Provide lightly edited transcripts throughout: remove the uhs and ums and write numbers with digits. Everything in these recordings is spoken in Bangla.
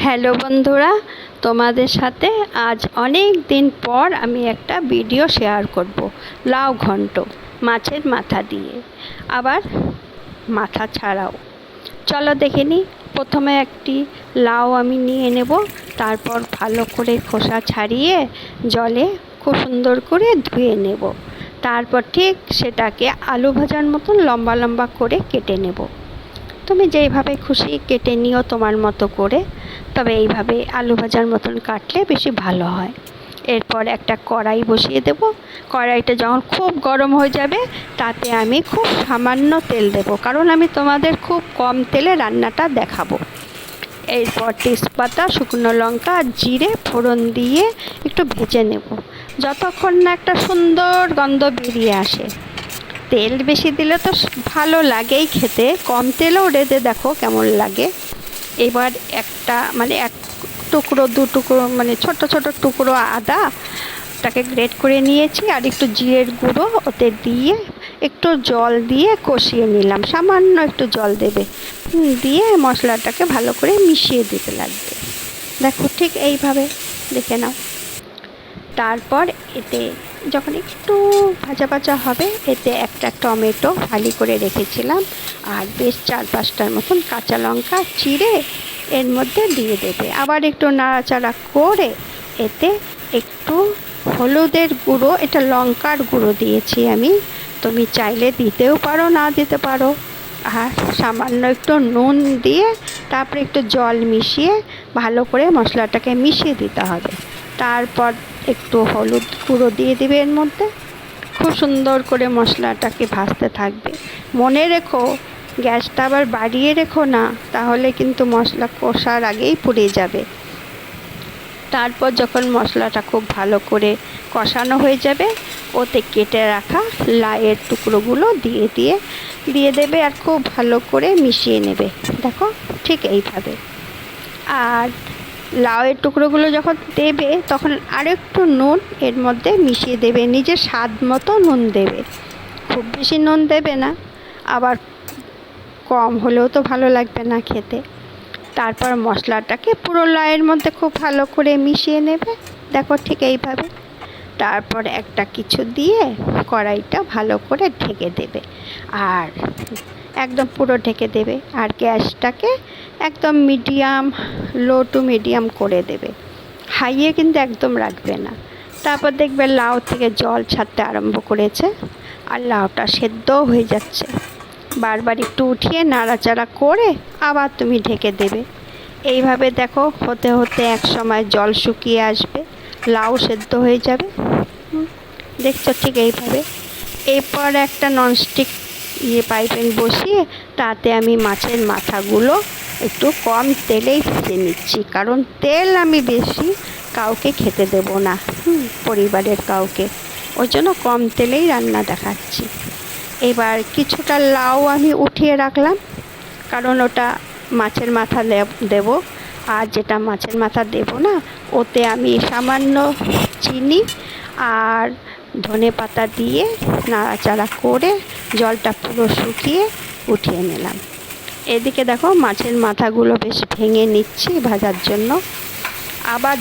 হ্যালো বন্ধুরা, তোমাদের সাথে আজ অনেক দিন পর আমি একটা ভিডিও শেয়ার করব। লাউ ঘন্ট মাছের মাথা দিয়ে, আবার মাথা ছাড়াও। চলো দেখে নিই। প্রথমে একটি লাউ আমি নিয়ে নেব, তারপর ভালো করে খোসা ছাড়িয়ে জলে খুব সুন্দর করে ধুয়ে নেব। তারপর ঠিক সেটাকে আলু ভাজার মতন লম্বা লম্বা করে কেটে নেব। তুমি যেইভাবে খুশি কেটে নিও তোমার মতো করে, তবে এইভাবে আলু ভাজার মতন কাটলে বেশি ভালো হয়। এরপর একটা কড়াই বসিয়ে দেব। কড়াইটা যখন খুব গরম হয়ে যাবে, তাতে আমি খুব সামান্য তেল দেব, কারণ আমি তোমাদের খুব কম তেলে রান্নাটা দেখাবো। এরপর তেজপাতা, শুকনো লঙ্কা আর জিরে ফোড়ন দিয়ে একটু ভেজে নেব, যতক্ষণ না একটা সুন্দর গন্ধ বেরিয়ে আসে। তেল বেশি দিলে তো ভালো লাগেই খেতে, কম তেলেও রেঁধে দেখো কেমন লাগে। এবার এক টুকরো দু টুকরো ছোট ছোট টুকরো আদাটাকে গ্রেট করে নিয়েছি, আর একটু জিরের গুঁড়ো ওতে দিয়ে একটু জল দিয়ে কষিয়ে নিলাম। সামান্য একটু জল দেবে, দিয়ে মশলাটাকে ভালো করে মিশিয়ে দিতে লাগবে। দেখো ঠিক এইভাবে দেখে নাও। তারপর এতে যখন একটু ভাজা ভাজা হবে, এতে একটা টমেটো ফালি করে রেখেছিলাম আর বেশ 4-5টার মতন কাঁচা লঙ্কা চিড়ে এর মধ্যে দিয়ে দেবে। আবার একটু নাড়াচাড়া করে এতে একটু হলুদের গুঁড়ো, এটা লঙ্কার গুঁড়ো দিয়েছি আমি, তুমি চাইলে দিতেও পারো না দিতে পারো। আর সামান্য একটু নুন দিয়ে তারপরে একটু জল মিশিয়ে ভালো করে মশলাটাকে মিশিয়ে দিতে হবে। তারপর একটু হলুদ গুঁড়ো দিয়ে দিবে এর মধ্যে। খুব সুন্দর করে মশলাটাকে ভাজতে থাকবে। মনে রেখো, গ্যাসটা আবার বাড়িয়ে রেখো না, তাহলে কিন্তু মশলা কষার আগেই পুড়ে যাবে। তারপর যখন মশলাটা খুব ভালো করে কষানো হয়ে যাবে, ওতে কেটে রাখা লাউয়ের টুকরোগুলো দিয়ে দেবে আর খুব ভালো করে মিশিয়ে নেবে। দেখো ঠিক এইভাবে। আর লাউয়ের টুকরোগুলো যখন দেবে, তখন আরেকটু নুন এর মধ্যে মিশিয়ে দেবে, নিজের স্বাদ মতো নুন দেবে। খুব বেশি নুন দেবে না, আবার কম হলেও তো ভালো লাগবে না খেতে। তারপর মশলাটাকে পুরো লাউয়ের মধ্যে খুব ভালো করে মিশিয়ে নেবে। দেখো ঠিক এইভাবে। তারপর একটা কিছু দিয়ে কড়াইটা ভালো করে ঢেকে দেবে, আর একদম পুরো ঢেকে দেবে। আর গ্যাসটাকে একদম লো টু মিডিয়াম করে দেবে, হাইয়ে কিন্তু একদম রাখবে না। তারপর দেখবে লাউ থেকে জল ছাড়তে আরম্ভ করেছে, আর লাউটা সেদ্ধও হয়ে যাচ্ছে। বারবার একটু উঠিয়ে নাড়াচাড়া করে আবার তুমি ঢেকে দেবে। এইভাবে দেখো হতে হতে এক সময় জল শুকিয়ে আসবে, লাউ সেদ্ধ হয়ে যাবে। দেখছো ঠিক এইভাবে। এরপর একটা ননস্টিক পাইপ্যান বসিয়ে তাতে আমি মাছের মাথাগুলো একটু কম তেলেই ভেজে নিচ্ছি, কারণ তেল আমি বেশি কাউকে খেতে দেব না, পরিবারের কাউকে। ওই জন্য কম তেলেই রান্না দেখাচ্ছি। এবার কিছুটা লাউ আমি উঠিয়ে রাখলাম, কারণ ওটা মাছের মাথা দেব। আর যেটা মাছের মাথা দেব না, ওতে আমি সামান্য চিনি আর ধনেপাতা দিয়ে নাড়াচাড়া করে জলটা পুরো শুকিয়ে উঠিয়ে নিলাম। এদিকে দেখো মাছের মাথাগুলো বেশ ভেঙে নিচ্ছি ভাজার জন্য। আবার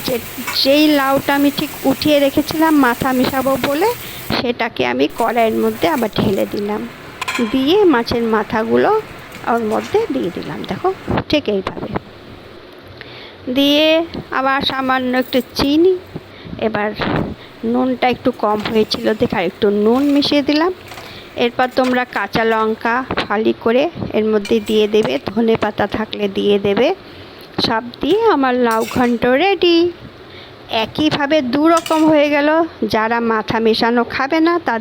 যেই লাউটা আমি ঠিক উঠিয়ে রেখেছিলাম মাথা মেশাবো বলে, সেটাকে আমি কড়াইয়ের মধ্যে আবার ঢেলে দিলাম, দিয়ে মাছের মাথাগুলো ওর মধ্যে দিয়ে দিলাম। দেখো ঠিক এইভাবে দিয়ে আবার সামান্য একটু চিনি, এবার নুনটা একটু কম হয়েছিল দেখে আর একটু নুন মিশিয়ে দিলাম। এরপর তোমরা কাঁচা লঙ্কা ফালি করে এর মধ্যে দিয়ে দেবে, ধনেপাতা থাকলে দিয়ে দেবে। সব দিয়ে আমার লাউ ঘন্ট রেডি। একইভাবে 2 রকম হয়ে গেল। যারা মাথা মেশানো খাবে না তাদের